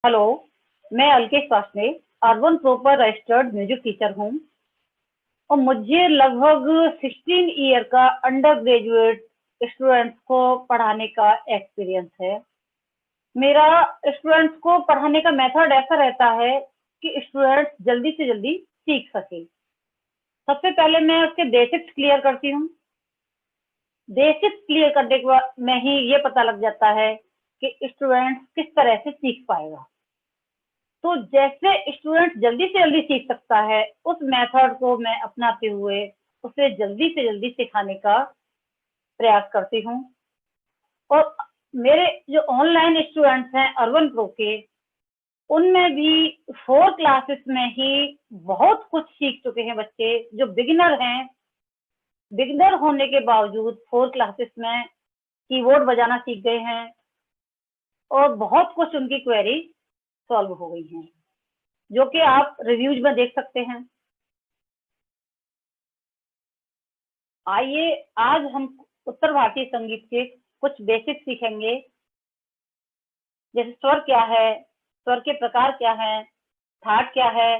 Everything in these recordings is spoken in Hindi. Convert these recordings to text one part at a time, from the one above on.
हेलो, मैं अलकेश वासने, अर्बन प्रो पर रजिस्टर्ड म्यूजिक टीचर हूँ और मुझे लगभग 16 ईयर का अंडर ग्रेजुएट स्टूडेंट्स को पढ़ाने का एक्सपीरियंस है। मेरा स्टूडेंट्स को पढ़ाने का मेथड ऐसा रहता है कि स्टूडेंट्स जल्दी से जल्दी सीख सके। सबसे पहले मैं उसके बेसिक्स क्लियर करती हूँ। बेसिक्स क्लियर करने के बाद में ही ये पता लग जाता है कि स्टूडेंट्स किस तरह से सीख पाएगा। तो जैसे स्टूडेंट जल्दी से जल्दी सीख सकता है, उस मेथड को मैं अपनाते हुए उसे जल्दी से जल्दी सिखाने का प्रयास करती हूँ। और मेरे जो ऑनलाइन स्टूडेंट्स हैं अर्बन प्रो के, उनमें भी 4 क्लासेस में ही बहुत कुछ सीख चुके हैं बच्चे जो बिगिनर हैं। बिगिनर होने के बावजूद 4 क्लासेस में कीबोर्ड बजाना सीख गए हैं और बहुत कुछ उनकी क्वेरी सॉल्व हो गई हैं, जो कि आप रिव्यूज में देख सकते हैं। आइए आज हम उत्तर भारतीय संगीत के कुछ बेसिक सीखेंगे, जैसे स्वर क्या है, स्वर के प्रकार क्या है, थाट क्या है,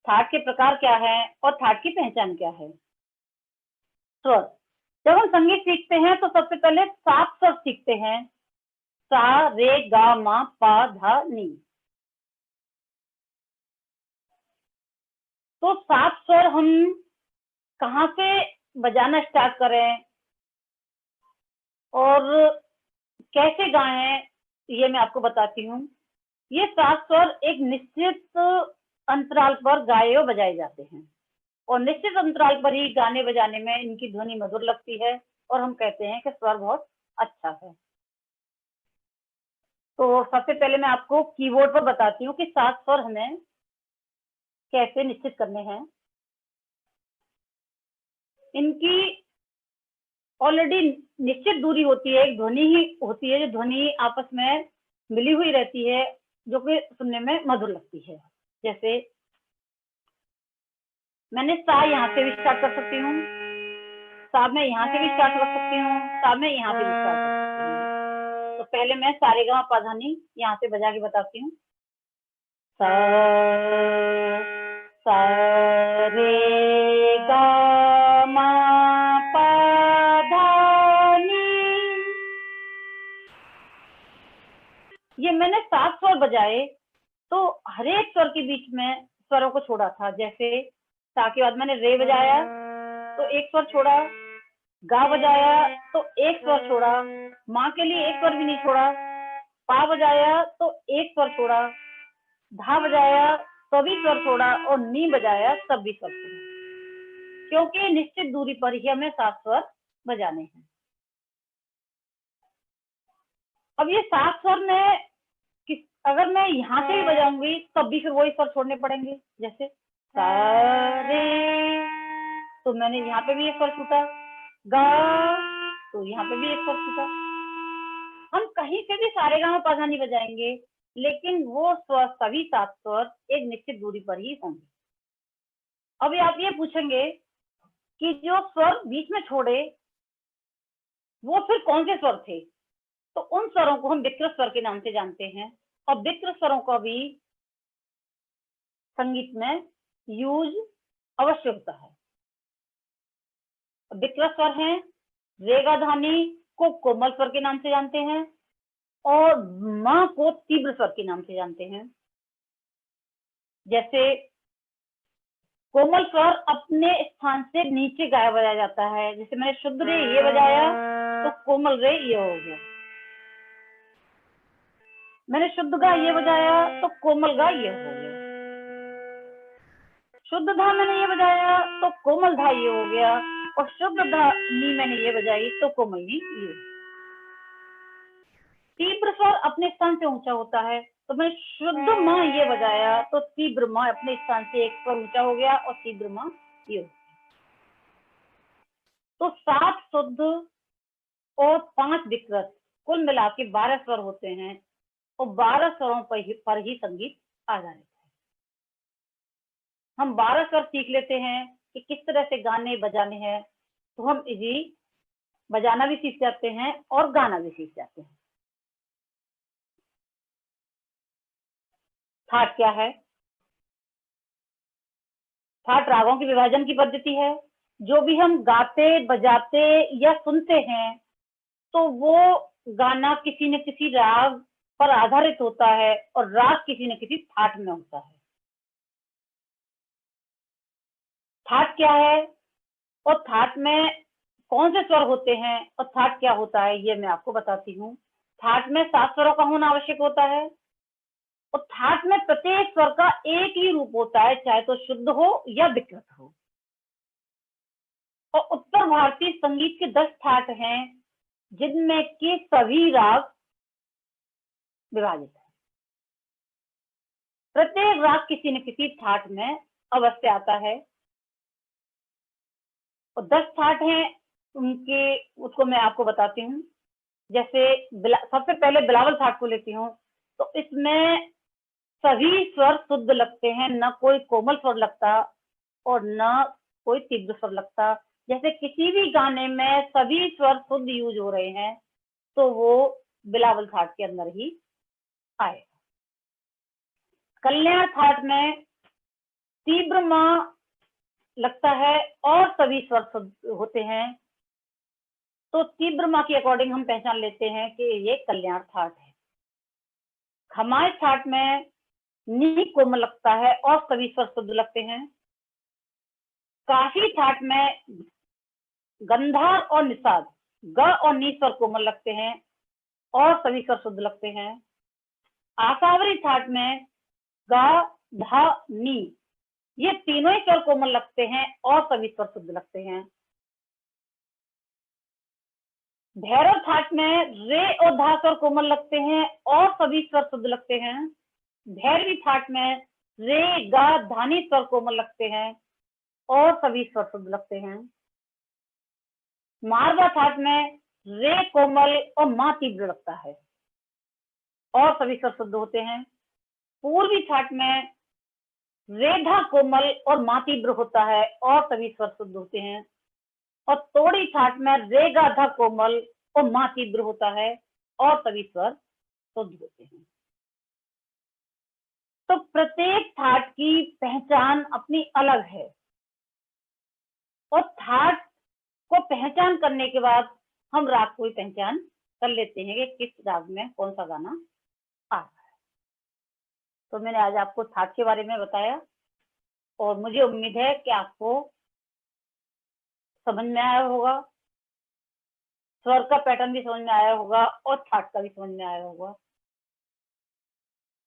थाट के प्रकार क्या है और थाट की पहचान क्या है। स्वर, जब हम संगीत सीखते हैं तो सबसे पहले 7 स्वर सीखते हैं, सा रे गा मा पा धा नी। तो 7 स्वर हम कहाँ से बजाना स्टार्ट करें और कैसे गाएं, ये मैं आपको बताती हूँ। ये 7 स्वर एक निश्चित अंतराल पर गाए और बजाए जाते हैं और निश्चित अंतराल पर ही गाने बजाने में इनकी ध्वनि मधुर लगती है और हम कहते हैं कि स्वर बहुत अच्छा है। तो सबसे पहले मैं आपको कीबोर्ड पर बताती हूँ कि 7 स्वर हमें कैसे निश्चित करने हैं। इनकी ऑलरेडी निश्चित दूरी होती है, एक ध्वनि ही होती है जो ध्वनि आपस में मिली हुई रहती है, जो कि सुनने में मधुर लगती है। जैसे मैंने सा यहाँ से भी स्टार्ट कर सकती हूँ, सा मैं यहाँ से भी स्टार्ट कर सकती हूँ, सा मैं यहाँ से भी स्टार्ट कर सकती हूँ। तो पहले मैं सारे गा पा धा नी यहाँ से बजा के बताती हूँ। सा सा रे गा मा पा धा नी। ये मैंने 7 स्वर बजाए, तो हर एक स्वर के बीच में स्वरों को छोड़ा था। जैसे सा के बाद मैंने रे बजाया तो एक स्वर छोड़ा, गा बजाया तो एक स्वर छोड़ा, माँ के लिए एक स्वर भी नहीं छोड़ा, पा बजाया तो एक स्वर छोड़ा, धा बजाया तभी स्वर छोड़ा और नी बजाया तब भी स्वर छोड़ा, क्योंकि निश्चित दूरी पर ही हमें 7 स्वर बजाने हैं। अब ये 7 स्वर में अगर मैं यहाँ से भी बजाऊंगी तब भी फिर वही स्वर छोड़ने पड़ेंगे। जैसे सा रे, तो मैंने यहाँ पे भी एक स्वर छूटा, गा तो यहाँ पे भी एक स्वर छूटा। हम कहीं से भी सारे गा पा धा नी बजाएंगे, लेकिन वो स्वर सभी 7 स्वर एक निश्चित दूरी पर ही होंगे। अभी आप ये पूछेंगे कि जो स्वर बीच में छोड़े वो फिर कौन से स्वर थे? तो उन स्वरों को हम विकृत स्वर के नाम से जानते हैं और विकृत स्वरों का भी संगीत में यूज अवश्य होता है। विकृत स्वर हैं, रे गा धा नी को कोमल स्वर के नाम से जानते हैं और म को तीव्र स्वर के नाम से जानते हैं। जैसे कोमल स्वर अपने स्थान से नीचे गाया बजाया जाता है। जैसे मैंने शुद्ध रे ये बजाया तो कोमल रे ये हो गया, मैंने शुद्ध गा ये बजाया तो कोमल गा ये हो गया, शुद्ध धा मैंने ये बजाया तो कोमल धा ये हो गया और शुद्ध धा नी मैंने ये बजाई तो कोमल नी ये। तीव्र स्वर अपने स्थान से ऊंचा होता है, तो मैंने शुद्ध म ये बजाया तो तीव्र म अपने स्थान से एक स्वर ऊंचा हो गया और तीव्र म ये हो गया। तो 7 शुद्ध और 5 विकृत, कुल मिला के 12 स्वर होते हैं और 12 स्वरों पर ही संगीत आधारित है। हम 12 स्वर सीख लेते हैं कि किस तरह से गाने बजाने हैं, तो हम इजी बजाना भी सीख जाते हैं और गाना भी सीख जाते हैं। थाट क्या है? थाट रागों के विभाजन की पद्धति है। जो भी हम गाते बजाते या सुनते हैं तो वो गाना किसी न किसी राग पर आधारित होता है और राग किसी न किसी थाट में होता है। थाट क्या है और थाट में कौन से स्वर होते हैं और थाट क्या होता है ये मैं आपको बताती हूँ। थाट में 7 स्वरों का होना आवश्यक होता है और थाट में प्रत्येक स्वर का एक ही रूप होता है, चाहे तो शुद्ध हो या विकृत हो। और उत्तर भारतीय संगीत के 10 थाट हैं जिनमें के सभी राग विभाजित है। प्रत्येक राग किसी न किसी थाट में अवश्य आता है और 10 थाट हैं उनके, उसको मैं आपको बताती हूँ। जैसे सबसे पहले बिलावल थाट को लेती हूँ तो इसमें सभी स्वर शुद्ध लगते हैं, न कोई कोमल स्वर लगता और न कोई तीव्र स्वर लगता। जैसे किसी भी गाने में सभी स्वर शुद्ध यूज हो रहे हैं तो वो बिलावल थाट के अंदर ही आए। कल्याण थाट में तीव्र मां लगता है और सभी स्वर शुद्ध होते हैं तो तीव्र मां के अकॉर्डिंग हम पहचान लेते हैं कि ये कल्याण थाट है। खमाज थाट में नी कोमल लगता है और सभी स्वर शुद्ध लगते हैं। काशी थाट में गंधार और निषाद ग और नी स्वर कोमल लगते हैं और सभी स्वर शुद्ध लगते हैं। आसावरी थाट में गा धा नी ये तीनों ही स्वर कोमल लगते हैं और सभी स्वर शुद्ध लगते हैं। भैरव थाट में रे और धा स्वर कोमल लगते हैं और सभी स्वर शुद्ध लगते हैं। भैरवी थाट में रे गा धानी स्वर कोमल लगते हैं और सभी स्वर शुद्ध लगते हैं। मारवा थाट में रे कोमल और मां तीव्र लगता है और सभी स्वर शुद्ध होते हैं। पूर्वी थाट में रेधा कोमल और मां तीव्र होता है और सभी स्वर शुद्ध होते हैं। और तोड़ी थाट में रे गाधा कोमल और मां तीव्र होता है और सभी स्वर शुद्ध होते हैं। तो प्रत्येक थाट की पहचान अपनी अलग है और थाट को पहचान करने के बाद हम राग को ही पहचान कर लेते हैं कि किस राग में कौन सा गाना आ रहा है। तो मैंने आज आपको थाट के बारे में बताया और मुझे उम्मीद है कि आपको समझ में आया होगा, स्वर का पैटर्न भी समझ में आया होगा और थाट का भी समझ में आया होगा।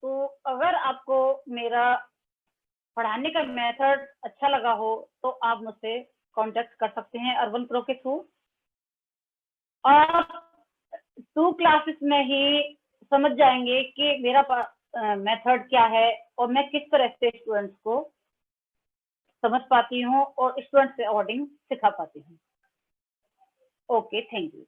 तो अगर आपको मेरा पढ़ाने का मेथड अच्छा लगा हो तो आप मुझसे कांटेक्ट कर सकते हैं अर्बन प्रो के थ्रू। और 2 क्लासेस में ही समझ जाएंगे कि मेरा मेथड क्या है और मैं किस तरह से स्टूडेंट्स को समझ पाती हूँ और स्टूडेंट्स के अकॉर्डिंग सिखा पाती हूँ। Okay, thank you.